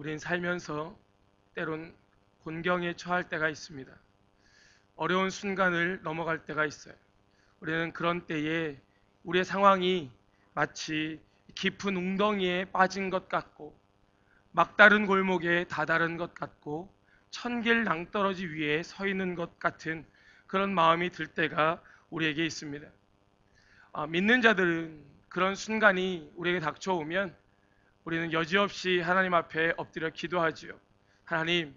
우린 살면서 때론 곤경에 처할 때가 있습니다. 어려운 순간을 넘어갈 때가 있어요. 우리는 그런 때에 우리의 상황이 마치 깊은 웅덩이에 빠진 것 같고 막다른 골목에 다다른 것 같고 천길 낭떠러지 위에 서 있는 것 같은 그런 마음이 들 때가 우리에게 있습니다. 믿는 자들은 그런 순간이 우리에게 닥쳐오면 우리는 여지없이 하나님 앞에 엎드려 기도하지요. 하나님,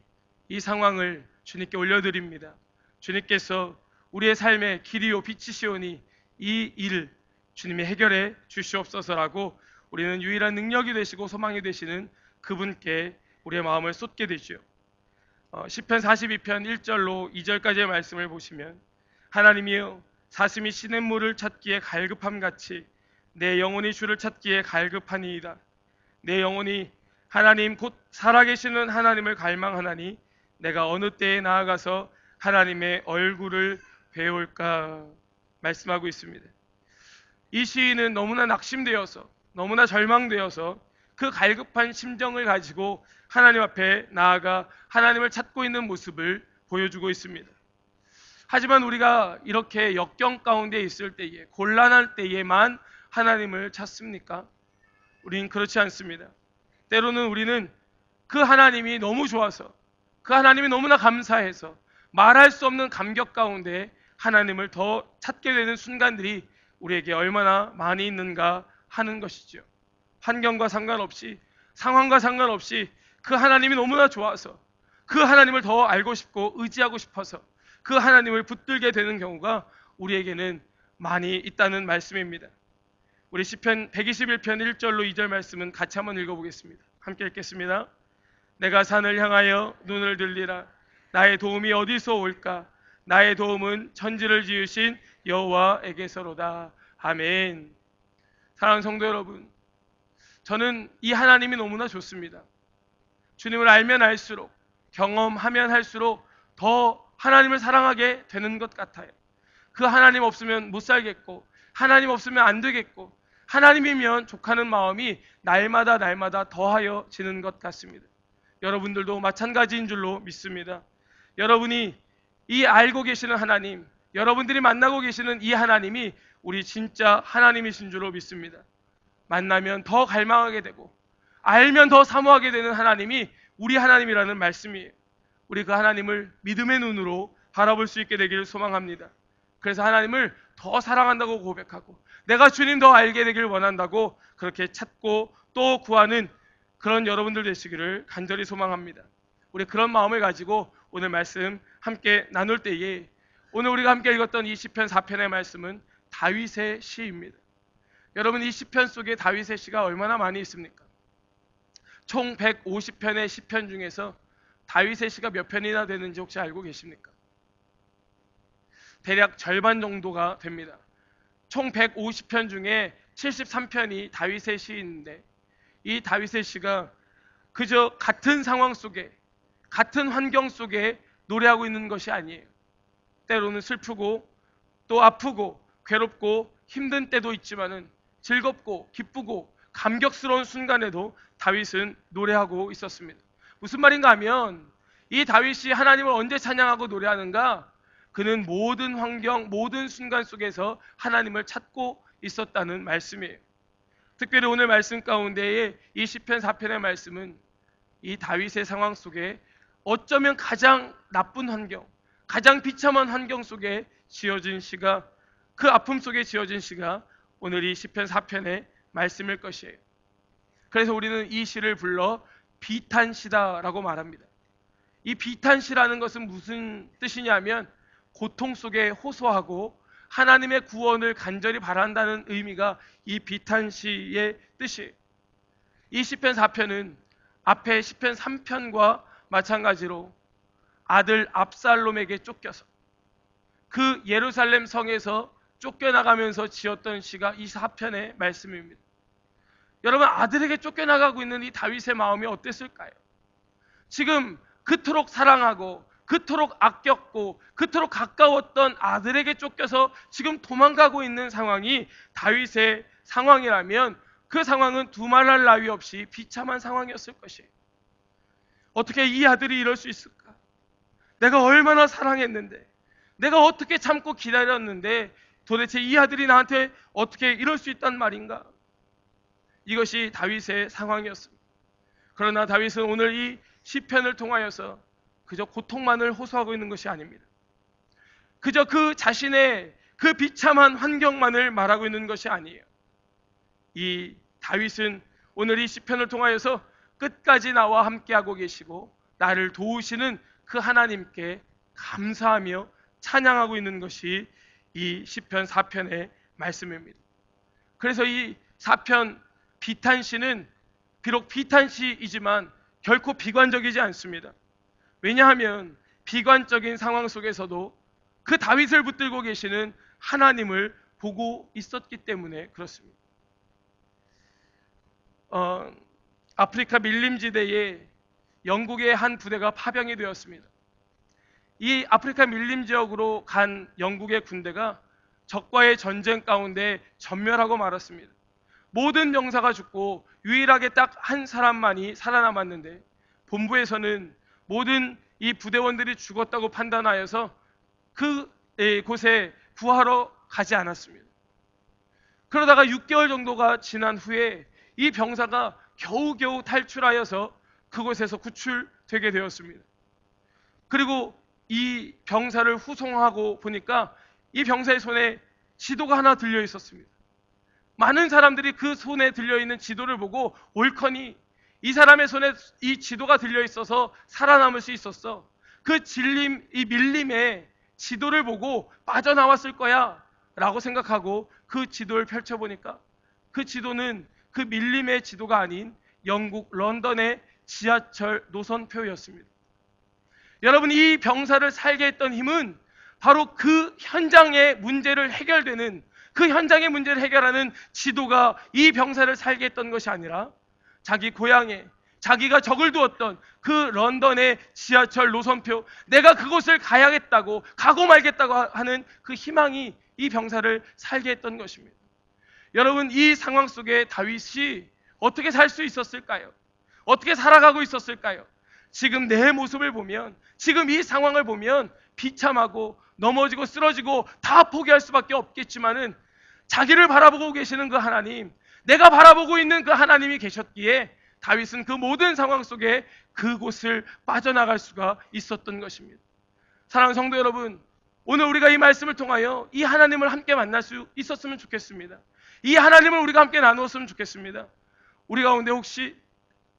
이 상황을 주님께 올려드립니다. 주님께서 우리의 삶의 길이요 빛이시오니 이 일을 주님이 해결해 주시옵소서라고 우리는 유일한 능력이 되시고 소망이 되시는 그분께 우리의 마음을 쏟게 되죠. 시편 42편 1절로 2절까지의 말씀을 보시면 하나님이여 사슴이 시냇물을 찾기에 갈급함 같이 내 영혼이 주를 찾기에 갈급하니이다. 내 영혼이 하나님 곧 살아계시는 하나님을 갈망하나니 내가 어느 때에 나아가서 하나님의 얼굴을 배울까 말씀하고 있습니다. 이 시인은 너무나 낙심되어서 너무나 절망되어서 그 갈급한 심정을 가지고 하나님 앞에 나아가 하나님을 찾고 있는 모습을 보여주고 있습니다. 하지만 우리가 이렇게 역경 가운데 있을 때에 곤란할 때에만 하나님을 찾습니까? 우리는 그렇지 않습니다. 때로는 우리는 그 하나님이 너무 좋아서 그 하나님이 너무나 감사해서 말할 수 없는 감격 가운데 하나님을 더 찾게 되는 순간들이 우리에게 얼마나 많이 있는가 하는 것이죠. 환경과 상관없이 상황과 상관없이 그 하나님이 너무나 좋아서 그 하나님을 더 알고 싶고 의지하고 싶어서 그 하나님을 붙들게 되는 경우가 우리에게는 많이 있다는 말씀입니다. 우리 시편 121편 1절로 2절 말씀은 같이 한번 읽어보겠습니다. 함께 읽겠습니다. 내가 산을 향하여 눈을 들리라. 나의 도움이 어디서 올까? 나의 도움은 천지를 지으신 여호와에게서로다. 아멘. 사랑하는 성도 여러분, 저는 이 하나님이 너무나 좋습니다. 주님을 알면 알수록 경험하면 할수록 더 하나님을 사랑하게 되는 것 같아요. 그 하나님 없으면 못 살겠고 하나님 없으면 안 되겠고 하나님이면 족하는 마음이 날마다 더하여지는 것 같습니다. 여러분들도 마찬가지인 줄로 믿습니다. 여러분이 이 알고 계시는 하나님, 여러분들이 만나고 계시는 이 하나님이 우리 진짜 하나님이신 줄로 믿습니다. 만나면 더 갈망하게 되고 알면 더 사모하게 되는 하나님이 우리 하나님이라는 말씀이에요. 우리 그 하나님을 믿음의 눈으로 바라볼 수 있게 되기를 소망합니다. 그래서 하나님을 더 사랑한다고 고백하고 내가 주님 더 알게 되기를 원한다고 그렇게 찾고 또 구하는 그런 여러분들 되시기를 간절히 소망합니다. 우리 그런 마음을 가지고 오늘 말씀 함께 나눌 때에 오늘 우리가 함께 읽었던 이 시편 4편의 말씀은 다윗의 시입니다. 여러분, 이 시편 속에 다윗의 시가 얼마나 많이 있습니까? 총 150편의 시편 중에서 다윗의 시가 몇 편이나 되는지 혹시 알고 계십니까? 대략 절반 정도가 됩니다. 총 150편 중에 73편이 다윗의 시인데 이 다윗의 시가 그저 같은 상황 속에 같은 환경 속에 노래하고 있는 것이 아니에요. 때로는 슬프고 또 아프고 괴롭고 힘든 때도 있지만은 즐겁고 기쁘고 감격스러운 순간에도 다윗은 노래하고 있었습니다. 무슨 말인가 하면 이 다윗이 하나님을 언제 찬양하고 노래하는가? 그는 모든 환경, 모든 순간 속에서 하나님을 찾고 있었다는 말씀이에요. 특별히 오늘 말씀 가운데에 이 시편 4편의 말씀은 이 다윗의 상황 속에 어쩌면 가장 나쁜 환경, 가장 비참한 환경 속에 지어진 시가, 그 아픔 속에 지어진 시가 오늘 이 시편 4편의 말씀일 것이에요. 그래서 우리는 이 시를 불러 비탄시다라고 말합니다. 이 비탄시라는 것은 무슨 뜻이냐면 고통 속에 호소하고 하나님의 구원을 간절히 바란다는 의미가 이 비탄시의 뜻이에요. 이 시편 4편은 앞에 시편 3편과 마찬가지로 아들 압살롬에게 쫓겨서 그 예루살렘 성에서 쫓겨나가면서 지었던 시가 이 4편의 말씀입니다. 여러분, 아들에게 쫓겨나가고 있는 이 다윗의 마음이 어땠을까요? 지금 그토록 사랑하고 그토록 아꼈고 그토록 가까웠던 아들에게 쫓겨서 지금 도망가고 있는 상황이 다윗의 상황이라면 그 상황은 두말할 나위 없이 비참한 상황이었을 것이에요. 어떻게 이 아들이 이럴 수 있을까? 내가 얼마나 사랑했는데, 내가 어떻게 참고 기다렸는데 도대체 이 아들이 나한테 어떻게 이럴 수 있단 말인가? 이것이 다윗의 상황이었습니다. 그러나 다윗은 오늘 이 시편을 통하여서 그저 고통만을 호소하고 있는 것이 아닙니다. 그저 그 자신의 그 비참한 환경만을 말하고 있는 것이 아니에요. 이 다윗은 오늘 이 시편을 통하여서 끝까지 나와 함께하고 계시고 나를 도우시는 그 하나님께 감사하며 찬양하고 있는 것이 이 시편 4편의 말씀입니다. 그래서 이 4편 비탄시는 비록 비탄시이지만 결코 비관적이지 않습니다. 왜냐하면 비관적인 상황 속에서도 그 다윗을 붙들고 계시는 하나님을 보고 있었기 때문에 그렇습니다. 아프리카 밀림지대에 영국의 한 부대가 파병이 되었습니다. 이 아프리카 밀림 지역으로 간 영국의 군대가 적과의 전쟁 가운데 전멸하고 말았습니다. 모든 병사가 죽고 유일하게 딱 한 사람만이 살아남았는데 본부에서는 모든 이 부대원들이 죽었다고 판단하여서 그 곳에 구하러 가지 않았습니다. 그러다가 6개월 정도가 지난 후에 이 병사가 겨우겨우 탈출하여서 그곳에서 구출되게 되었습니다. 그리고 이 병사를 후송하고 보니까 이 병사의 손에 지도가 하나 들려 있었습니다. 많은 사람들이 그 손에 들려있는 지도를 보고 옳거니 이 사람의 손에 이 지도가 들려 있어서 살아남을 수 있었어. 그 질림, 이 밀림에 지도를 보고 빠져나왔을 거야 라고 생각하고 그 지도를 펼쳐보니까 그 지도는 그 밀림의 지도가 아닌 영국 런던의 지하철 노선표였습니다. 여러분, 이 병사를 살게 했던 힘은 바로 그 현장의 문제를 해결되는, 그 현장의 문제를 해결하는 지도가 이 병사를 살게 했던 것이 아니라 자기 고향에 자기가 적을 두었던 그 런던의 지하철 노선표, 내가 그곳을 가야겠다고 가고 말겠다고 하는 그 희망이 이 병사를 살게 했던 것입니다. 여러분, 이 상황 속에 다윗이 어떻게 살 수 있었을까요? 어떻게 살아가고 있었을까요? 지금 내 모습을 보면, 지금 이 상황을 보면 비참하고 넘어지고 쓰러지고 다 포기할 수밖에 없겠지만은 자기를 바라보고 계시는 그 하나님, 내가 바라보고 있는 그 하나님이 계셨기에 다윗은 그 모든 상황 속에 그곳을 빠져나갈 수가 있었던 것입니다. 사랑하는 성도 여러분, 오늘 우리가 이 말씀을 통하여 이 하나님을 함께 만날 수 있었으면 좋겠습니다. 이 하나님을 우리가 함께 나누었으면 좋겠습니다. 우리 가운데 혹시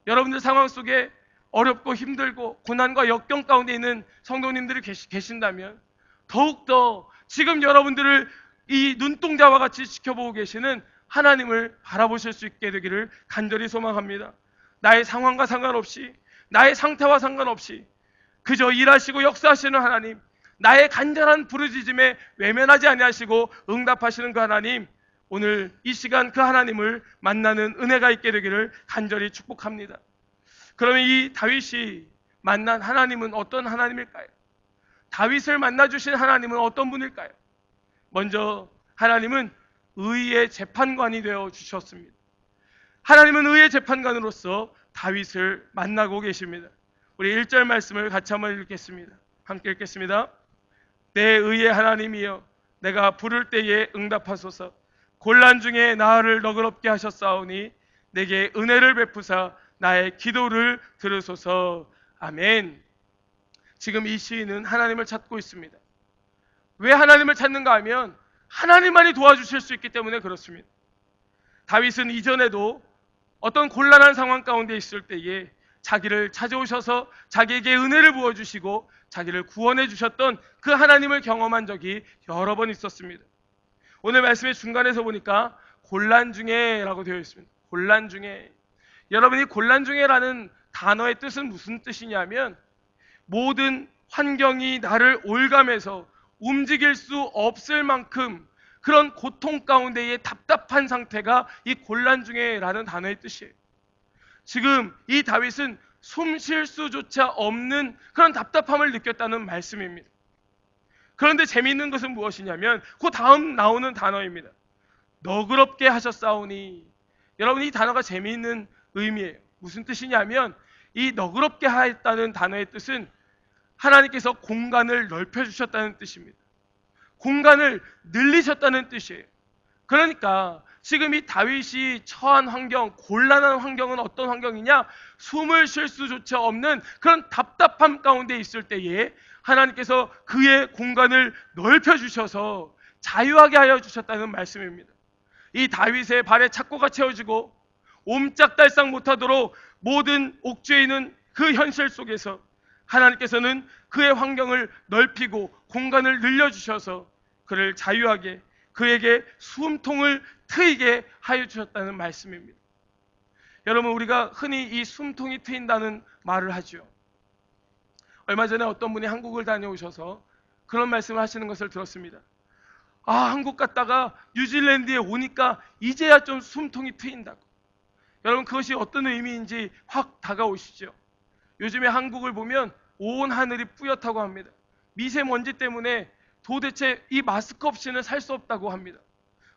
여러분들 상황 속에 어렵고 힘들고 고난과 역경 가운데 있는 성도님들이 계신다면 더욱더 지금 여러분들을 이 눈동자와 같이 지켜보고 계시는 하나님을 바라보실 수 있게 되기를 간절히 소망합니다. 나의 상황과 상관없이, 나의 상태와 상관없이 그저 일하시고 역사하시는 하나님, 나의 간절한 부르짖음에 외면하지 아니하시고 응답하시는 그 하나님, 오늘 이 시간 그 하나님을 만나는 은혜가 있게 되기를 간절히 축복합니다. 그러면 이 다윗이 만난 하나님은 어떤 하나님일까요? 다윗을 만나주신 하나님은 어떤 분일까요? 먼저 하나님은 의의 재판관이 되어 주셨습니다. 하나님은 의의 재판관으로서 다윗을 만나고 계십니다. 우리 1절 말씀을 같이 한번 읽겠습니다. 함께 읽겠습니다. 내 의의 하나님이여, 내가 부를 때에 응답하소서. 곤란 중에 나를 너그럽게 하셨사오니 내게 은혜를 베푸사 나의 기도를 들으소서. 아멘. 지금 이 시인은 하나님을 찾고 있습니다. 왜 하나님을 찾는가 하면 하나님만이 도와주실 수 있기 때문에 그렇습니다. 다윗은 이전에도 어떤 곤란한 상황 가운데 있을 때에 자기를 찾아오셔서 자기에게 은혜를 부어주시고 자기를 구원해 주셨던 그 하나님을 경험한 적이 여러 번 있었습니다. 오늘 말씀의 중간에서 보니까 곤란 중에 라고 되어 있습니다. 곤란 중에. 여러분이 곤란 중에라는 단어의 뜻은 무슨 뜻이냐면 모든 환경이 나를 올가매서 움직일 수 없을 만큼 그런 고통 가운데의 답답한 상태가 이 곤란 중에라는 단어의 뜻이에요. 지금 이 다윗은 숨 쉴 수조차 없는 그런 답답함을 느꼈다는 말씀입니다. 그런데 재미있는 것은 무엇이냐면 그 다음 나오는 단어입니다. 너그럽게 하셨사오니. 여러분, 이 단어가 재미있는 의미예요. 무슨 뜻이냐면 이 너그럽게 하였다는 단어의 뜻은 하나님께서 공간을 넓혀주셨다는 뜻입니다. 공간을 늘리셨다는 뜻이에요. 그러니까 지금 이 다윗이 처한 환경, 곤란한 환경은 어떤 환경이냐? 숨을 쉴 수조차 없는 그런 답답함 가운데 있을 때에 하나님께서 그의 공간을 넓혀주셔서 자유하게 하여 주셨다는 말씀입니다. 이 다윗의 발에 착고가 채워지고 옴짝달싹 못하도록 모든 옥죄에 있는 그 현실 속에서 하나님께서는 그의 환경을 넓히고 공간을 늘려주셔서 그를 자유하게, 그에게 숨통을 트이게 하여 주셨다는 말씀입니다. 여러분, 우리가 흔히 이 숨통이 트인다는 말을 하죠. 얼마 전에 어떤 분이 한국을 다녀오셔서 그런 말씀을 하시는 것을 들었습니다. 한국 갔다가 뉴질랜드에 오니까 이제야 좀 숨통이 트인다고. 여러분, 그것이 어떤 의미인지 확 다가오시죠. 요즘에 한국을 보면 온 하늘이 뿌옇다고 합니다. 미세먼지 때문에 도대체 이 마스크 없이는 살 수 없다고 합니다.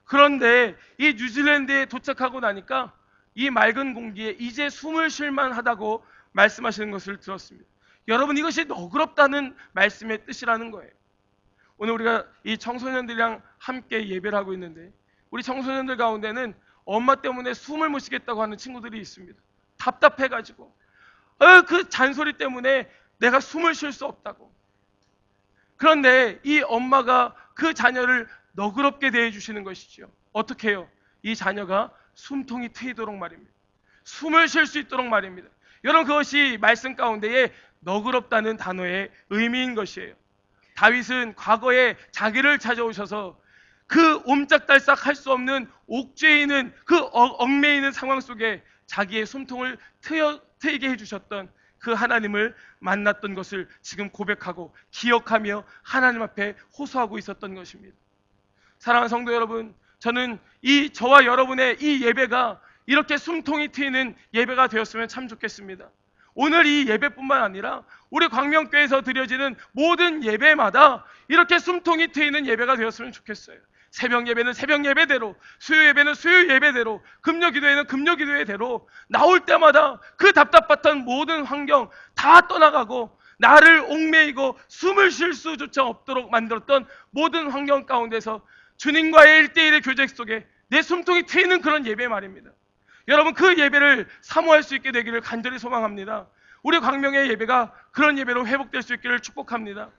그런데 이 뉴질랜드에 도착하고 나니까 이 맑은 공기에 이제 숨을 쉴만 하다고 말씀하시는 것을 들었습니다. 여러분, 이것이 너그럽다는 말씀의 뜻이라는 거예요. 오늘 우리가 이 청소년들이랑 함께 예배를 하고 있는데 우리 청소년들 가운데는 엄마 때문에 숨을 못 쉬겠다고 하는 친구들이 있습니다. 답답해가지고 그 잔소리 때문에 내가 숨을 쉴 수 없다고. 그런데 이 엄마가 그 자녀를 너그럽게 대해주시는 것이죠. 어떻게 해요? 이 자녀가 숨통이 트이도록 말입니다. 숨을 쉴 수 있도록 말입니다. 여러분, 그것이 말씀 가운데에 너그럽다는 단어의 의미인 것이에요. 다윗은 과거에 자기를 찾아오셔서 그 옴짝달싹 할 수 없는 옥죄에 있는 그 얽매이는 있는 상황 속에 자기의 숨통을 트이게 해주셨던 그 하나님을 만났던 것을 지금 고백하고 기억하며 하나님 앞에 호소하고 있었던 것입니다. 사랑하는 성도 여러분, 저는 저와 여러분의 이 예배가 이렇게 숨통이 트이는 예배가 되었으면 참 좋겠습니다. 오늘 이 예배뿐만 아니라 우리 광명교회에서 드려지는 모든 예배마다 이렇게 숨통이 트이는 예배가 되었으면 좋겠어요. 새벽 예배는 새벽 예배대로, 수요 예배는 수요 예배대로, 금요 기도회는 금요 기도회대로 나올 때마다 그 답답했던 모든 환경 다 떠나가고 나를 옥매이고 숨을 쉴 수조차 없도록 만들었던 모든 환경 가운데서 주님과의 1대1의 교제 속에 내 숨통이 트이는 그런 예배 말입니다. 여러분, 그 예배를 사모할 수 있게 되기를 간절히 소망합니다. 우리 광명의 예배가 그런 예배로 회복될 수 있기를 축복합니다.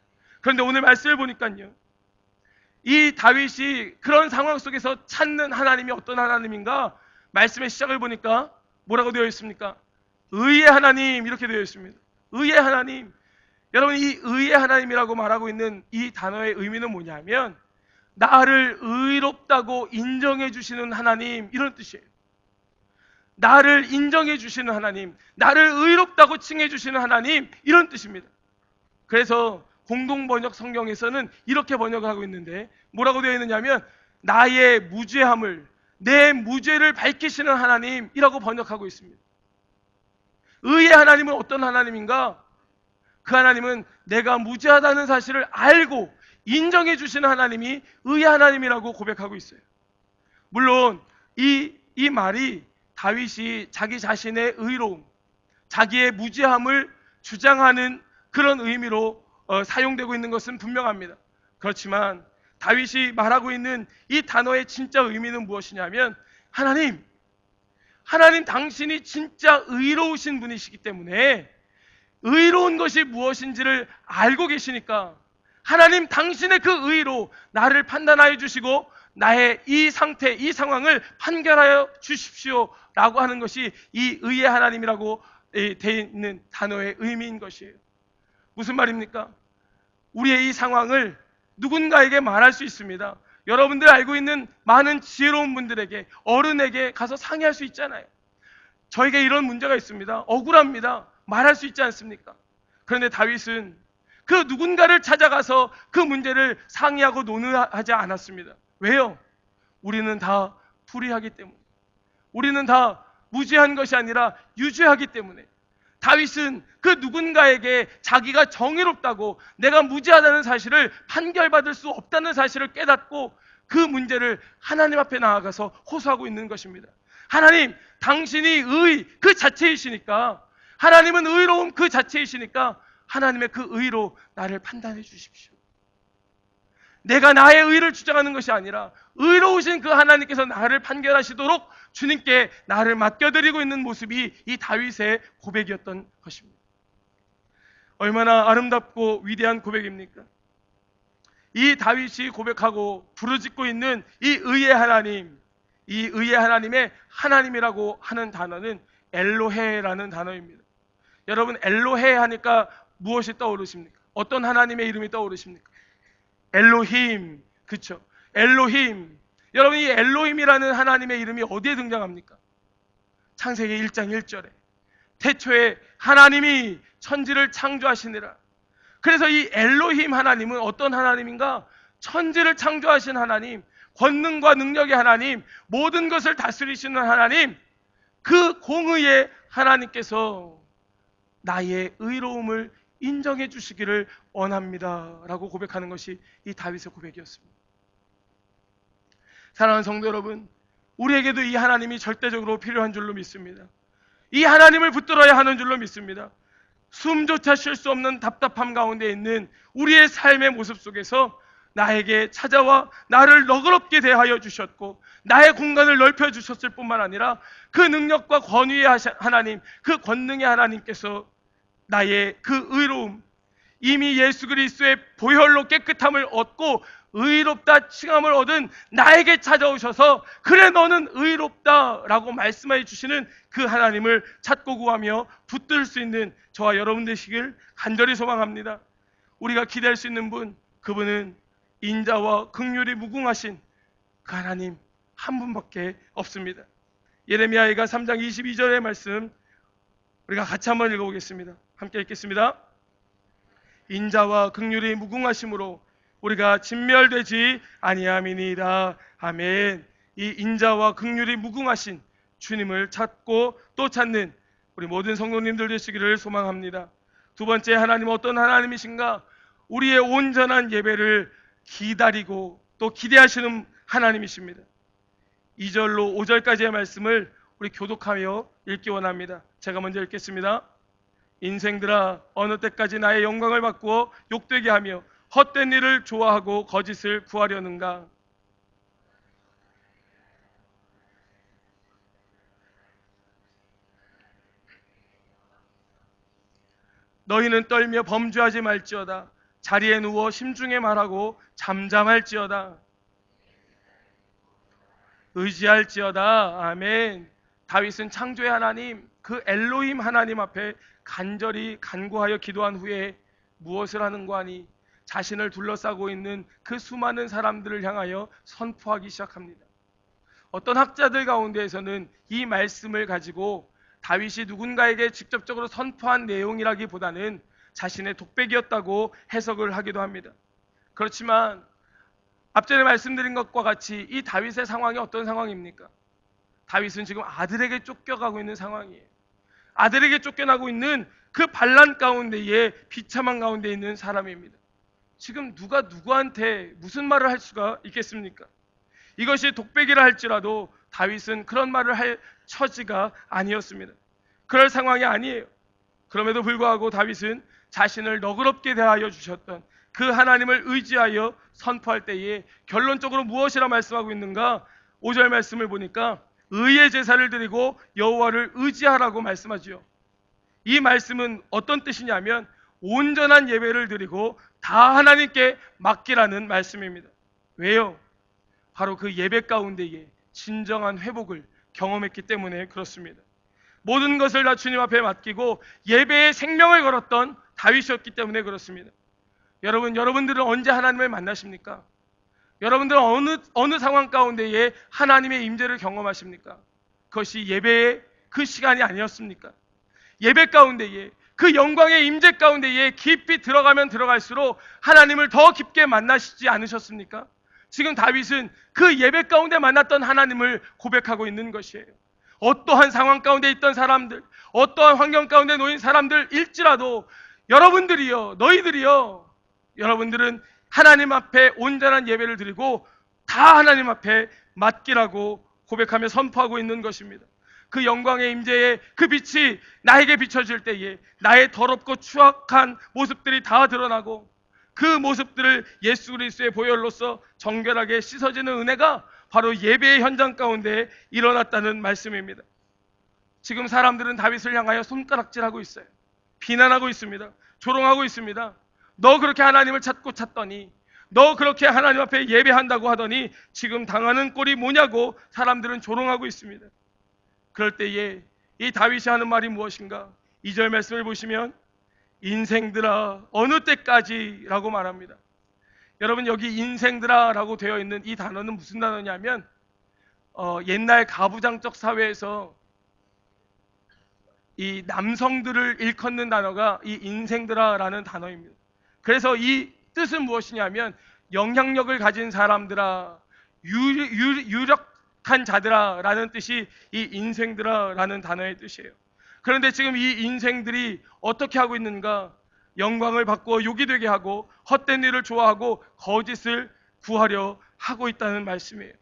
그런데 오늘 말씀을 보니까요, 이 다윗이 그런 상황 속에서 찾는 하나님이 어떤 하나님인가? 말씀의 시작을 보니까 뭐라고 되어 있습니까? 의의 하나님, 이렇게 되어 있습니다. 의의 하나님. 여러분, 이 의의 하나님이라고 말하고 있는 이 단어의 의미는 뭐냐면 나를 의롭다고 인정해 주시는 하나님, 이런 뜻이에요. 나를 인정해 주시는 하나님, 나를 의롭다고 칭해 주시는 하나님, 이런 뜻입니다. 그래서 공동번역 성경에서는 이렇게 번역을 하고 있는데 뭐라고 되어 있느냐면 나의 무죄함을, 내 무죄를 밝히시는 하나님이라고 번역하고 있습니다. 의의 하나님은 어떤 하나님인가? 그 하나님은 내가 무죄하다는 사실을 알고 인정해 주시는 하나님이 의의 하나님이라고 고백하고 있어요. 물론 이 말이 다윗이 자기 자신의 의로움, 자기의 무죄함을 주장하는 그런 의미로 사용되고 있는 것은 분명합니다. 그렇지만 다윗이 말하고 있는 이 단어의 진짜 의미는 무엇이냐면 하나님 당신이 진짜 의로우신 분이시기 때문에 의로운 것이 무엇인지를 알고 계시니까 하나님 당신의 그 의로 나를 판단하여 주시고 나의 이 상태, 이 상황을 판결하여 주십시오 라고 하는 것이 이 의의 하나님이라고 되어 있는 단어의 의미인 것이에요. 무슨 말입니까? 우리의 이 상황을 누군가에게 말할 수 있습니다. 여러분들 알고 있는 많은 지혜로운 분들에게, 어른에게 가서 상의할 수 있잖아요. 저에게 이런 문제가 있습니다. 억울합니다. 말할 수 있지 않습니까? 그런데 다윗은 그 누군가를 찾아가서 그 문제를 상의하고 논의하지 않았습니다. 왜요? 우리는 다 불의하기 때문에, 우리는 다 무죄한 것이 아니라 유죄하기 때문에. 다윗은 그 누군가에게 자기가 정의롭다고, 내가 무죄하다는 사실을 판결받을 수 없다는 사실을 깨닫고 그 문제를 하나님 앞에 나아가서 호소하고 있는 것입니다. 하나님, 당신이 의 그 자체이시니까 하나님은 의로움 그 자체이시니까 하나님의 그 의로 나를 판단해 주십시오. 내가 나의 의를 주장하는 것이 아니라 의로우신 그 하나님께서 나를 판결하시도록 주님께 나를 맡겨드리고 있는 모습이 이 다윗의 고백이었던 것입니다. 얼마나 아름답고 위대한 고백입니까? 이 다윗이 고백하고 부르짖고 있는 이 의의 하나님, 이 의의 하나님의 하나님이라고 하는 단어는 엘로헤라는 단어입니다. 여러분, 엘로헤 하니까 무엇이 떠오르십니까? 어떤 하나님의 이름이 떠오르십니까? 엘로힘, 그렇죠? 엘로힘. 여러분, 이 엘로힘이라는 하나님의 이름이 어디에 등장합니까? 창세기 1장 1절에 태초에 하나님이 천지를 창조하시니라. 그래서 이 엘로힘 하나님은 어떤 하나님인가? 천지를 창조하신 하나님, 권능과 능력의 하나님, 모든 것을 다스리시는 하나님, 그 공의의 하나님께서 나의 의로움을 인정해 주시기를 원합니다 라고 고백하는 것이 이 다윗의 고백이었습니다. 사랑하는 성도 여러분, 우리에게도 이 하나님이 절대적으로 필요한 줄로 믿습니다. 이 하나님을 붙들어야 하는 줄로 믿습니다. 숨조차 쉴 수 없는 답답함 가운데 있는 우리의 삶의 모습 속에서 나에게 찾아와 나를 너그럽게 대하여 주셨고 나의 공간을 넓혀 주셨을 뿐만 아니라 그 능력과 권위의 하나님, 그 권능의 하나님께서 나의 그 의로움, 이미 예수 그리스도의 보혈로 깨끗함을 얻고 의롭다 칭함을 얻은 나에게 찾아오셔서 그래 너는 의롭다 라고 말씀해 주시는 그 하나님을 찾고 구하며 붙들 수 있는 저와 여러분 되시길 간절히 소망합니다. 우리가 기대할 수 있는 분, 그분은 인자와 긍휼이 무궁하신 그 하나님 한 분밖에 없습니다. 예레미야가 3장 22절의 말씀 우리가 같이 한번 읽어보겠습니다. 함께 읽겠습니다. 인자와 긍휼이 무궁하심으로 우리가 진멸되지 아니함이니이다. 아멘. 이 인자와 긍휼이 무궁하신 주님을 찾고 또 찾는 우리 모든 성도님들 되시기를 소망합니다. 두 번째, 하나님은 어떤 하나님이신가? 우리의 온전한 예배를 기다리고 또 기대하시는 하나님이십니다. 2절로 5절까지의 말씀을 우리 교독하며 읽기 원합니다. 제가 먼저 읽겠습니다. 인생들아, 어느 때까지 나의 영광을 바꾸어 욕되게 하며 헛된 일을 좋아하고 거짓을 구하려는가? 너희는 떨며 범죄하지 말지어다. 자리에 누워 심중에 말하고 잠잠할지어다. 의지할지어다. 아멘. 다윗은 창조의 하나님, 그 엘로힘 하나님 앞에 간절히 간구하여 기도한 후에 무엇을 하는가 하니 자신을 둘러싸고 있는 그 수많은 사람들을 향하여 선포하기 시작합니다. 어떤 학자들 가운데에서는 이 말씀을 가지고 다윗이 누군가에게 직접적으로 선포한 내용이라기보다는 자신의 독백이었다고 해석을 하기도 합니다. 그렇지만 앞전에 말씀드린 것과 같이 이 다윗의 상황이 어떤 상황입니까? 다윗은 지금 아들에게 쫓겨가고 있는 상황이에요. 아들에게 쫓겨나고 있는 그 반란 가운데에 비참한 가운데 있는 사람입니다. 지금 누가 누구한테 무슨 말을 할 수가 있겠습니까? 이것이 독백이라 할지라도 다윗은 그런 말을 할 처지가 아니었습니다. 그럴 상황이 아니에요. 그럼에도 불구하고 다윗은 자신을 너그럽게 대하여 주셨던 그 하나님을 의지하여 선포할 때에 결론적으로 무엇이라 말씀하고 있는가? 5절 말씀을 보니까 의의 제사를 드리고 여호와를 의지하라고 말씀하지요. 이 말씀은 어떤 뜻이냐면 온전한 예배를 드리고 다 하나님께 맡기라는 말씀입니다. 왜요? 바로 그 예배 가운데에 진정한 회복을 경험했기 때문에 그렇습니다. 모든 것을 다 주님 앞에 맡기고 예배에 생명을 걸었던 다윗이었기 때문에 그렇습니다. 여러분들은 언제 하나님을 만나십니까? 여러분들은 어느 상황 가운데에 하나님의 임재를 경험하십니까? 그것이 예배의 그 시간이 아니었습니까? 예배 가운데에 그 영광의 임재 가운데에 깊이 들어가면 들어갈수록 하나님을 더 깊게 만나시지 않으셨습니까? 지금 다윗은 그 예배 가운데 만났던 하나님을 고백하고 있는 것이에요. 어떠한 상황 가운데 있던 사람들, 어떠한 환경 가운데 놓인 사람들일지라도 여러분들이요, 너희들이요, 여러분들은 하나님 앞에 온전한 예배를 드리고 다 하나님 앞에 맡기라고 고백하며 선포하고 있는 것입니다. 그 영광의 임재에 그 빛이 나에게 비춰질 때에 나의 더럽고 추악한 모습들이 다 드러나고 그 모습들을 예수 그리스도의 보혈로서 정결하게 씻어지는 은혜가 바로 예배의 현장 가운데 일어났다는 말씀입니다. 지금 사람들은 다윗을 향하여 손가락질하고 있어요. 비난하고 있습니다. 조롱하고 있습니다. 너 그렇게 하나님을 찾고 찾더니, 너 그렇게 하나님 앞에 예배한다고 하더니 지금 당하는 꼴이 뭐냐고 사람들은 조롱하고 있습니다. 그럴 때에 이 다윗이 하는 말이 무엇인가? 2절 말씀을 보시면 인생들아 어느 때까지 라고 말합니다. 여러분, 여기 인생들아 라고 되어 있는 이 단어는 무슨 단어냐면 옛날 가부장적 사회에서 이 남성들을 일컫는 단어가 이 인생들아 라는 단어입니다. 그래서 이 뜻은 무엇이냐면 영향력을 가진 사람들아, 유력한 자들아 라는 뜻이 이 인생들아 라는 단어의 뜻이에요. 그런데 지금 이 인생들이 어떻게 하고 있는가? 영광을 받고 욕이 되게 하고 헛된 일을 좋아하고 거짓을 구하려 하고 있다는 말씀이에요.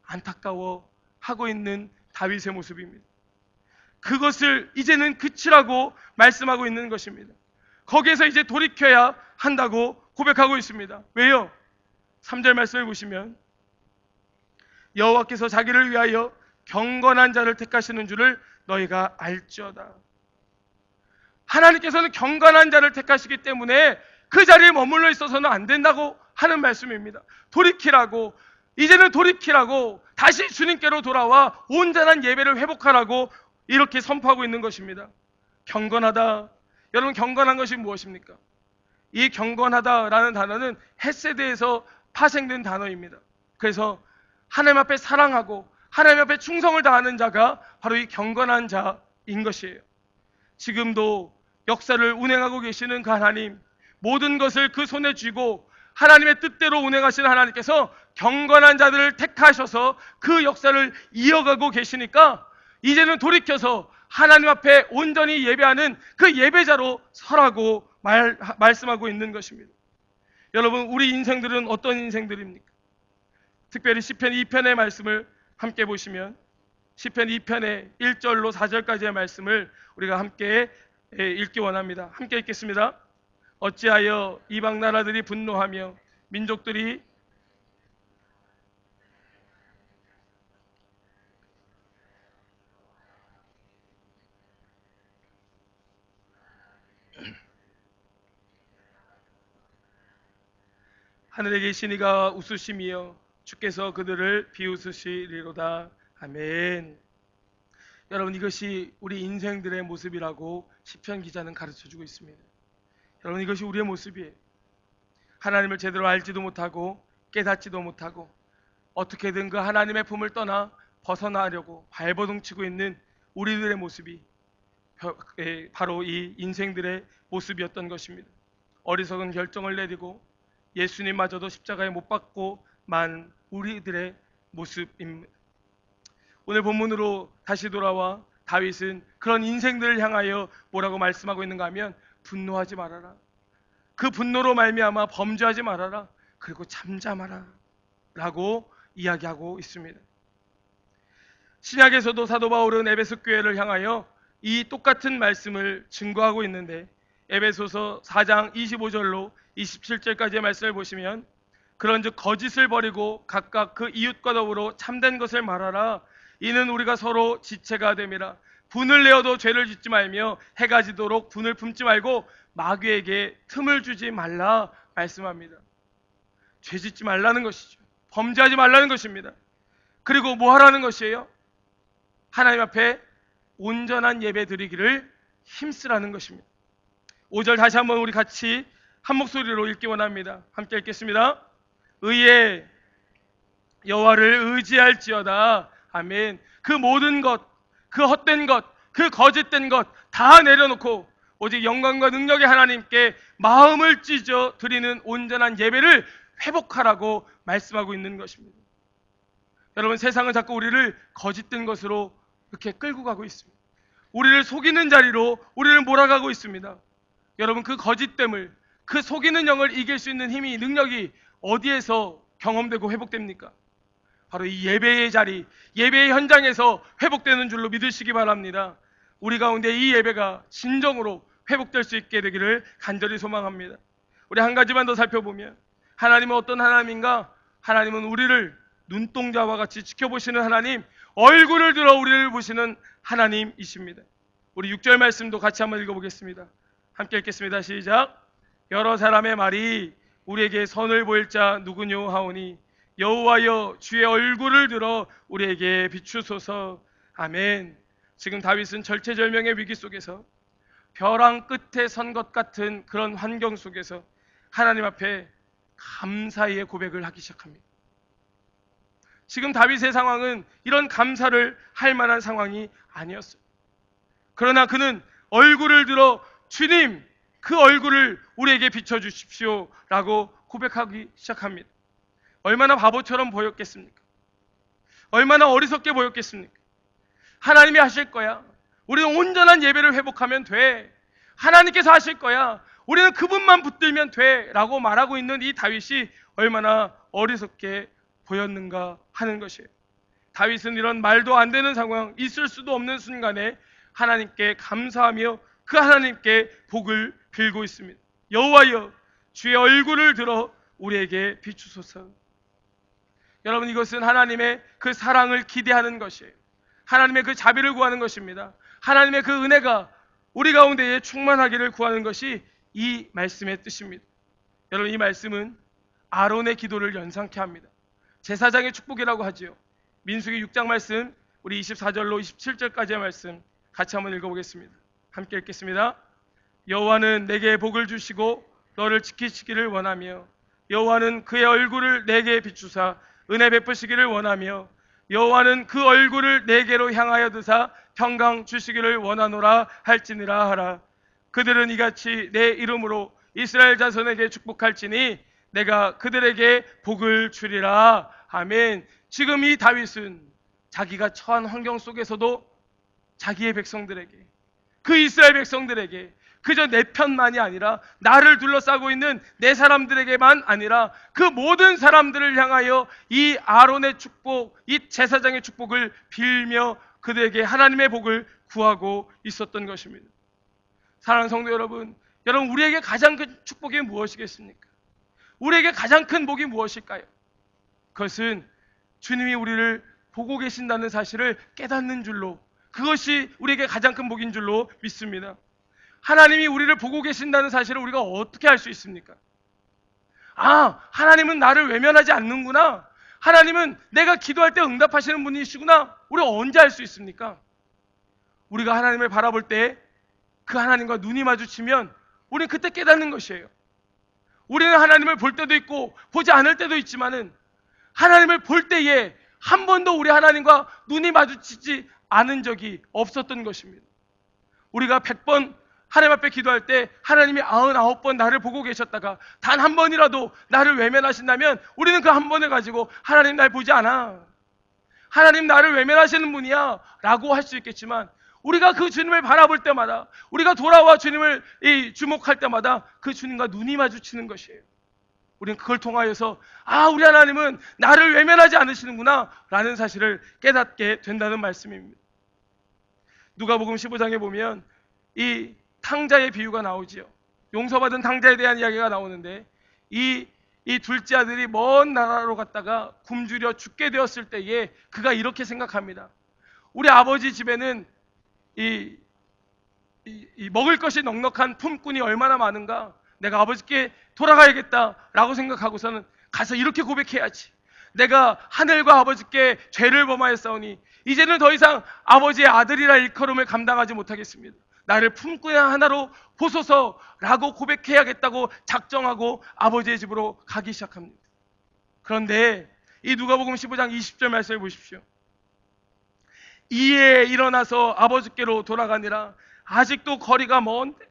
안타까워 하고 있는 다윗의 모습입니다. 그것을 이제는 그치라고 말씀하고 있는 것입니다. 거기에서 이제 돌이켜야 한다고 고백하고 있습니다. 왜요? 3절 말씀을 보시면 여호와께서 자기를 위하여 경건한 자를 택하시는 줄을 너희가 알지어다. 하나님께서는 경건한 자를 택하시기 때문에 그 자리에 머물러 있어서는 안 된다고 하는 말씀입니다. 돌이키라고, 이제는 돌이키라고, 다시 주님께로 돌아와 온전한 예배를 회복하라고 이렇게 선포하고 있는 것입니다. 경건하다. 여러분, 경건한 것이 무엇입니까? 이 경건하다라는 단어는 헷세대에서 파생된 단어입니다. 그래서 하나님 앞에 사랑하고 하나님 앞에 충성을 다하는 자가 바로 이 경건한 자인 것이에요. 지금도 역사를 운행하고 계시는 그 하나님, 모든 것을 그 손에 쥐고 하나님의 뜻대로 운행하시는 하나님께서 경건한 자들을 택하셔서 그 역사를 이어가고 계시니까 이제는 돌이켜서 하나님 앞에 온전히 예배하는 그 예배자로 서라고 말씀하고 있는 것입니다. 여러분, 우리 인생들은 어떤 인생들입니까? 특별히 시편 2편의 말씀을 함께 보시면 시편 2편의 1절로 4절까지의 말씀을 우리가 함께 읽기 원합니다. 함께 읽겠습니다. 어찌하여 이방 나라들이 분노하며 민족들이 하늘에 계신 이가 웃으심이여 주께서 그들을 비웃으시리로다. 아멘. 여러분, 이것이 우리 인생들의 모습이라고 시편 기자는 가르쳐주고 있습니다. 여러분, 이것이 우리의 모습이에요. 하나님을 제대로 알지도 못하고 깨닫지도 못하고 어떻게든 그 하나님의 품을 떠나 벗어나려고 발버둥치고 있는 우리들의 모습이 바로 이 인생들의 모습이었던 것입니다. 어리석은 결정을 내리고 예수님마저도 십자가에 못 박고 만 우리들의 모습입니다. 오늘 본문으로 다시 돌아와 다윗은 그런 인생들을 향하여 뭐라고 말씀하고 있는가 하면 분노하지 말아라. 그 분노로 말미암아 범죄하지 말아라. 그리고 잠잠하라 라고 이야기하고 있습니다. 신약에서도 사도 바울은 에베소 교회를 향하여 이 똑같은 말씀을 증거하고 있는데 에베소서 4장 25절로 27절까지의 말씀을 보시면 그런즉 거짓을 버리고 각각 그 이웃과 더불어 참된 것을 말하라. 이는 우리가 서로 지체가 됨이라. 분을 내어도 죄를 짓지 말며 해가 지도록 분을 품지 말고 마귀에게 틈을 주지 말라 말씀합니다. 죄 짓지 말라는 것이죠. 범죄하지 말라는 것입니다. 그리고 뭐 하라는 것이에요? 하나님 앞에 온전한 예배 드리기를 힘쓰라는 것입니다. 5절 다시 한번 우리 같이 한 목소리로 읽기 원합니다. 함께 읽겠습니다. 의의 여호와를 의지할지어다. 아멘. 그 모든 것, 그 헛된 것, 그 거짓된 것 다 내려놓고 오직 영광과 능력의 하나님께 마음을 찢어 드리는 온전한 예배를 회복하라고 말씀하고 있는 것입니다. 여러분, 세상은 자꾸 우리를 거짓된 것으로 이렇게 끌고 가고 있습니다. 우리를 속이는 자리로 우리를 몰아가고 있습니다. 여러분, 그 거짓됨을, 그 속이는 영을 이길 수 있는 힘이, 능력이 어디에서 경험되고 회복됩니까? 바로 이 예배의 자리, 예배의 현장에서 회복되는 줄로 믿으시기 바랍니다. 우리 가운데 이 예배가 진정으로 회복될 수 있게 되기를 간절히 소망합니다. 우리 한 가지만 더 살펴보면, 하나님은 어떤 하나님인가? 하나님은 우리를 눈동자와 같이 지켜보시는 하나님, 얼굴을 들어 우리를 보시는 하나님이십니다. 우리 6절 말씀도 같이 한번 읽어보겠습니다. 함께 읽겠습니다. 시작. 여러 사람의 말이 우리에게 선을 보일 자 누구뇨 하오니 여호와여 주의 얼굴을 들어 우리에게 비추소서. 아멘. 지금 다윗은 절체절명의 위기 속에서, 벼랑 끝에 선 것 같은 그런 환경 속에서 하나님 앞에 감사의 고백을 하기 시작합니다. 지금 다윗의 상황은 이런 감사를 할 만한 상황이 아니었어요. 그러나 그는 얼굴을 들어 주님, 그 얼굴을 우리에게 비춰주십시오 라고 고백하기 시작합니다. 얼마나 바보처럼 보였겠습니까? 얼마나 어리석게 보였겠습니까? 하나님이 하실 거야. 우리는 온전한 예배를 회복하면 돼. 하나님께서 하실 거야. 우리는 그분만 붙들면 돼 라고 말하고 있는 이 다윗이 얼마나 어리석게 보였는가 하는 것이에요. 다윗은 이런 말도 안 되는 상황, 있을 수도 없는 순간에 하나님께 감사하며 그 하나님께 복을 빌고 있습니다. 여호와여 주의 얼굴을 들어 우리에게 비추소서. 여러분, 이것은 하나님의 그 사랑을 기대하는 것이에요. 하나님의 그 자비를 구하는 것입니다. 하나님의 그 은혜가 우리 가운데에 충만하기를 구하는 것이 이 말씀의 뜻입니다. 여러분, 이 말씀은 아론의 기도를 연상케 합니다. 제사장의 축복이라고 하지요. 민수기 6장 말씀, 우리 24절로 27절까지의 말씀 같이 한번 읽어보겠습니다. 함께 읽겠습니다. 여호와는 내게 복을 주시고 너를 지키시기를 원하며, 여호와는 그의 얼굴을 내게 비추사 은혜 베푸시기를 원하며, 여호와는 그 얼굴을 내게로 향하여 드사 평강 주시기를 원하노라 할지니라 하라. 그들은 이같이 내 이름으로 이스라엘 자손에게 축복할지니 내가 그들에게 복을 주리라. 아멘. 지금 이 다윗은 자기가 처한 환경 속에서도 자기의 백성들에게, 그 이스라엘 백성들에게, 그저 내 편만이 아니라 나를 둘러싸고 있는 내 사람들에게만 아니라 그 모든 사람들을 향하여 이 아론의 축복, 이 제사장의 축복을 빌며 그들에게 하나님의 복을 구하고 있었던 것입니다. 사랑하는 성도 여러분, 우리에게 가장 큰 축복이 무엇이겠습니까? 우리에게 가장 큰 복이 무엇일까요? 그것은 주님이 우리를 보고 계신다는 사실을 깨닫는 줄로, 그것이 우리에게 가장 큰 복인 줄로 믿습니다. 하나님이 우리를 보고 계신다는 사실을 우리가 어떻게 알 수 있습니까? 아, 하나님은 나를 외면하지 않는구나. 하나님은 내가 기도할 때 응답하시는 분이시구나. 우리가 언제 알 수 있습니까? 우리가 하나님을 바라볼 때 그 하나님과 눈이 마주치면 우리는 그때 깨닫는 것이에요. 우리는 하나님을 볼 때도 있고 보지 않을 때도 있지만은 하나님을 볼 때에 한 번도 우리 하나님과 눈이 마주치지 않은 적이 없었던 것입니다. 우리가 100번 하나님 앞에 기도할 때 하나님이 99번 나를 보고 계셨다가 단 한 번이라도 나를 외면하신다면 우리는 그 한 번을 가지고 하나님 날 보지 않아, 하나님 나를 외면하시는 분이야 라고 할 수 있겠지만, 우리가 그 주님을 바라볼 때마다, 우리가 돌아와 주님을 주목할 때마다 그 주님과 눈이 마주치는 것이에요. 우리는 그걸 통하여서 우리 하나님은 나를 외면하지 않으시는구나 라는 사실을 깨닫게 된다는 말씀입니다. 누가복음 15장에 보면 이 탕자의 비유가 나오지요. 용서받은 탕자에 대한 이야기가 나오는데, 이 둘째 아들이 먼 나라로 갔다가 굶주려 죽게 되었을 때에 그가 이렇게 생각합니다. 우리 아버지 집에는 이 먹을 것이 넉넉한 품꾼이 얼마나 많은가, 내가 아버지께 돌아가야겠다라고 생각하고서는 가서 이렇게 고백해야지. 내가 하늘과 아버지께 죄를 범하였사오니 이제는 더 이상 아버지의 아들이라 일컬음을 감당하지 못하겠습니다. 나를 품꾼 하나로 보소서라고 고백해야겠다고 작정하고 아버지의 집으로 가기 시작합니다. 그런데 이 누가복음 15장 20절 말씀을 보십시오. 이에 일어나서 아버지께로 돌아가니라. 아직도 거리가 먼데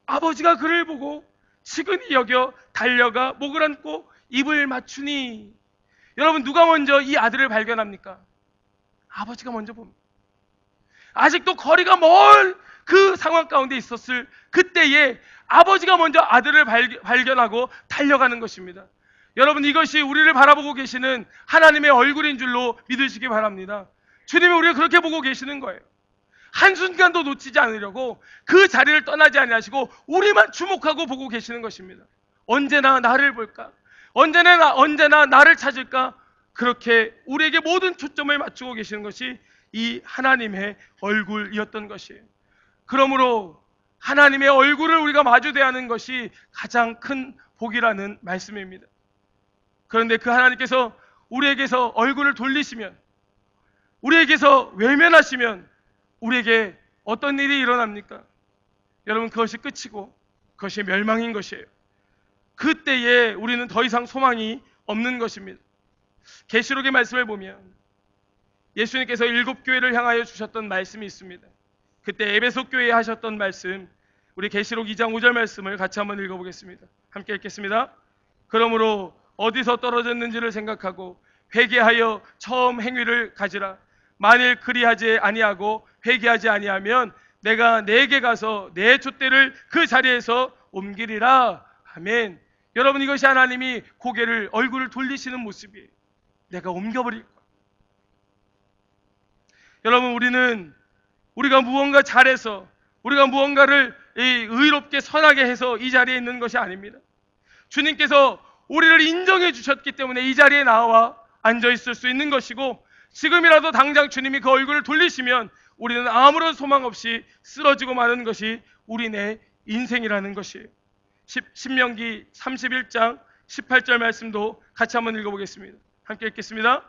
아버지가 그를 보고 측은히 여겨 달려가 목을 안고 입을 맞추니. 여러분, 누가 먼저 이 아들을 발견합니까? 아버지가 먼저 봅니다. 아직도 거리가 먼 그 상황 가운데 있었을 그때에 아버지가 먼저 아들을 발견하고 달려가는 것입니다. 여러분, 이것이 우리를 바라보고 계시는 하나님의 얼굴인 줄로 믿으시기 바랍니다. 주님이 우리를 그렇게 보고 계시는 거예요. 한순간도 놓치지 않으려고 그 자리를 떠나지 아니하시고 우리만 주목하고 보고 계시는 것입니다. 언제나 나를 볼까? 언제나 나를 찾을까? 그렇게 우리에게 모든 초점을 맞추고 계시는 것이 이 하나님의 얼굴이었던 것이에요. 그러므로 하나님의 얼굴을 우리가 마주대야 하는 것이 가장 큰 복이라는 말씀입니다. 그런데 그 하나님께서 우리에게서 얼굴을 돌리시면, 우리에게서 외면하시면 우리에게 어떤 일이 일어납니까? 여러분, 그것이 끝이고 그것이 멸망인 것이에요. 그때에 우리는 더 이상 소망이 없는 것입니다. 계시록의 말씀을 보면 예수님께서 7교회를 향하여 주셨던 말씀이 있습니다. 그때 에베소 교회에 하셨던 말씀, 우리 계시록 2장 5절 말씀을 같이 한번 읽어보겠습니다. 함께 읽겠습니다. 그러므로 어디서 떨어졌는지를 생각하고 회개하여 처음 행위를 가지라. 만일 그리하지 아니하고 회개하지 아니하면 내가 내게 가서 내 촛대를 그 자리에서 옮기리라. 아멘. 여러분, 이것이 하나님이 고개를, 얼굴을 돌리시는 모습이에요. 내가 옮겨버릴 거야. 여러분, 우리가 무언가 잘해서, 우리가 무언가를 의롭게 선하게 해서 이 자리에 있는 것이 아닙니다. 주님께서 우리를 인정해 주셨기 때문에 이 자리에 나와 앉아 있을 수 있는 것이고, 지금이라도 당장 주님이 그 얼굴을 돌리시면 우리는 아무런 소망 없이 쓰러지고 마는 것이 우리네 인생이라는 것이에요. 신명기 31장 18절 말씀도 같이 한번 읽어보겠습니다. 함께 읽겠습니다.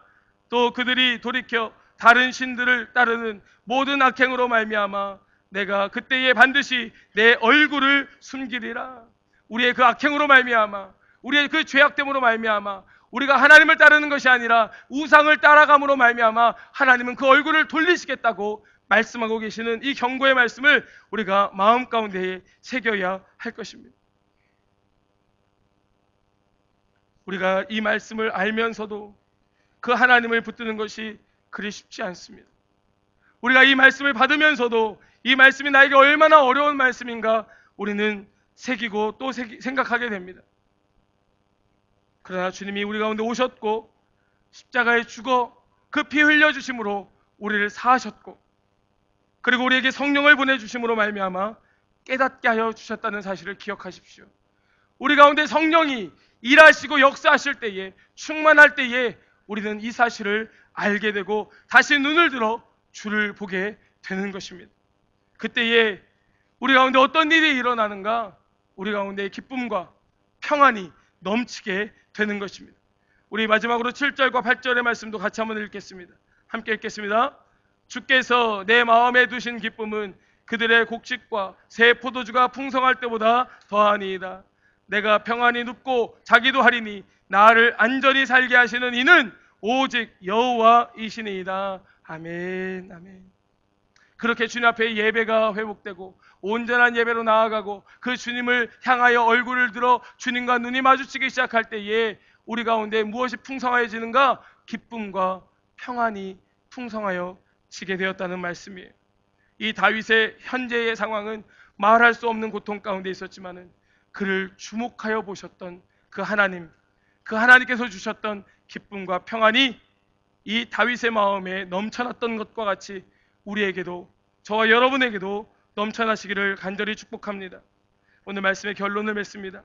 또 그들이 돌이켜 다른 신들을 따르는 모든 악행으로 말미암아 내가 그때에 반드시 내 얼굴을 숨기리라. 우리의 그 악행으로 말미암아, 우리의 그 죄악됨으로 말미암아, 우리가 하나님을 따르는 것이 아니라 우상을 따라감으로 말미암아 하나님은 그 얼굴을 돌리시겠다고 말씀하고 계시는 이 경고의 말씀을 우리가 마음 가운데에 새겨야 할 것입니다. 우리가 이 말씀을 알면서도 그 하나님을 붙드는 것이 그리 쉽지 않습니다. 우리가 이 말씀을 받으면서도 이 말씀이 나에게 얼마나 어려운 말씀인가 우리는 새기고 또 생각하게 됩니다. 그러나 주님이 우리 가운데 오셨고 십자가에 죽어 그 피 흘려주심으로 우리를 사하셨고, 그리고 우리에게 성령을 보내주심으로 말미암아 깨닫게 하여 주셨다는 사실을 기억하십시오. 우리 가운데 성령이 일하시고 역사하실 때에, 충만할 때에 우리는 이 사실을 알게 되고 다시 눈을 들어 주를 보게 되는 것입니다. 그때에 우리 가운데 어떤 일이 일어나는가? 우리 가운데 기쁨과 평안이 넘치게 되는 것입니다. 우리 마지막으로 7절과 8절의 말씀도 같이 한번 읽겠습니다. 함께 읽겠습니다. 주께서 내 마음에 두신 기쁨은 그들의 곡식과 새 포도주가 풍성할 때보다 더하니이다. 내가 평안히 눕고 자기도 하리니 나를 안전히 살게 하시는 이는 오직 여호와이시니이다. 아멘, 아멘. 그렇게 주님 앞에 예배가 회복되고 온전한 예배로 나아가고 그 주님을 향하여 얼굴을 들어 주님과 눈이 마주치기 시작할 때에 우리 가운데 무엇이 풍성해지는가? 기쁨과 평안이 풍성하여 지게 되었다는 말씀이에요. 이 다윗의 현재의 상황은 말할 수 없는 고통 가운데 있었지만은 그를 주목하여 보셨던 그 하나님, 그 하나님께서 주셨던 기쁨과 평안이 이 다윗의 마음에 넘쳐났던 것과 같이 우리에게도, 저와 여러분에게도 넘쳐나시기를 간절히 축복합니다. 오늘 말씀의 결론을 맺습니다.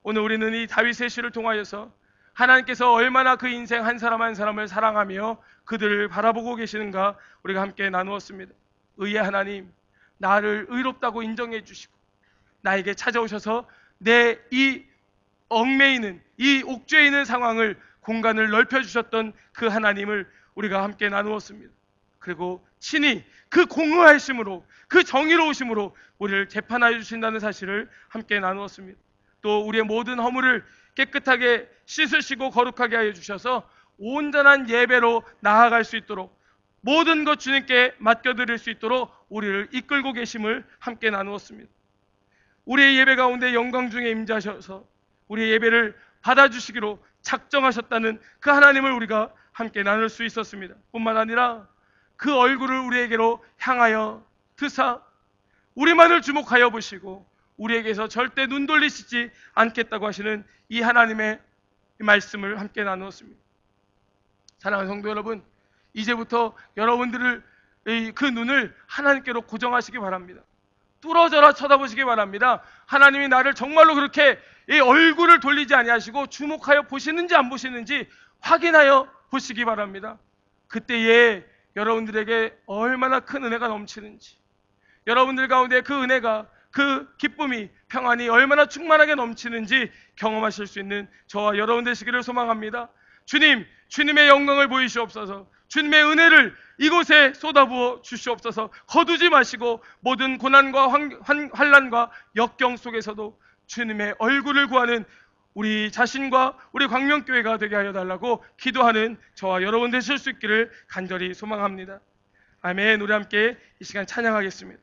오늘 우리는 이 다윗의 시를 통하여서 하나님께서 얼마나 그 인생 한 사람 한 사람을 사랑하며 그들을 바라보고 계시는가 우리가 함께 나누었습니다. 의의 하나님, 나를 의롭다고 인정해 주시고 나에게 찾아오셔서 내 이 얽매이는, 이 옥죄에 있는 상황을, 공간을 넓혀주셨던 그 하나님을 우리가 함께 나누었습니다. 그리고 친히 그 공의하심으로, 그 정의로우심으로 우리를 재판하여 주신다는 사실을 함께 나누었습니다. 또 우리의 모든 허물을 깨끗하게 씻으시고 거룩하게 하여 주셔서 온전한 예배로 나아갈 수 있도록, 모든 것 주님께 맡겨드릴 수 있도록 우리를 이끌고 계심을 함께 나누었습니다. 우리의 예배 가운데 영광 중에 임재하셔서 우리의 예배를 받아주시기로 작정하셨다는 그 하나님을 우리가 함께 나눌 수 있었습니다. 뿐만 아니라 그 얼굴을 우리에게로 향하여 드사 우리만을 주목하여 보시고 우리에게서 절대 눈 돌리시지 않겠다고 하시는 이 하나님의 이 말씀을 함께 나누었습니다. 사랑하는 성도 여러분, 이제부터 여러분들을 그 눈을 하나님께로 고정하시기 바랍니다. 뚫어져라 쳐다보시기 바랍니다. 하나님이 나를 정말로 그렇게 이 얼굴을 돌리지 아니하시고 주목하여 보시는지 안 보시는지 확인하여 보시기 바랍니다. 그때에 여러분들에게 얼마나 큰 은혜가 넘치는지, 여러분들 가운데 그 은혜가, 그 기쁨이, 평안이 얼마나 충만하게 넘치는지 경험하실 수 있는 저와 여러분 되시기를 소망합니다. 주님, 주님의 영광을 보이시옵소서. 주님의 은혜를 이곳에 쏟아부어 주시옵소서. 거두지 마시고 모든 고난과 환난과 역경 속에서도 주님의 얼굴을 구하는 우리 자신과 우리 광명교회가 되게 하여 달라고 기도하는 저와 여러분 되실 수 있기를 간절히 소망합니다. 아멘. 우리 함께 이 시간 찬양하겠습니다.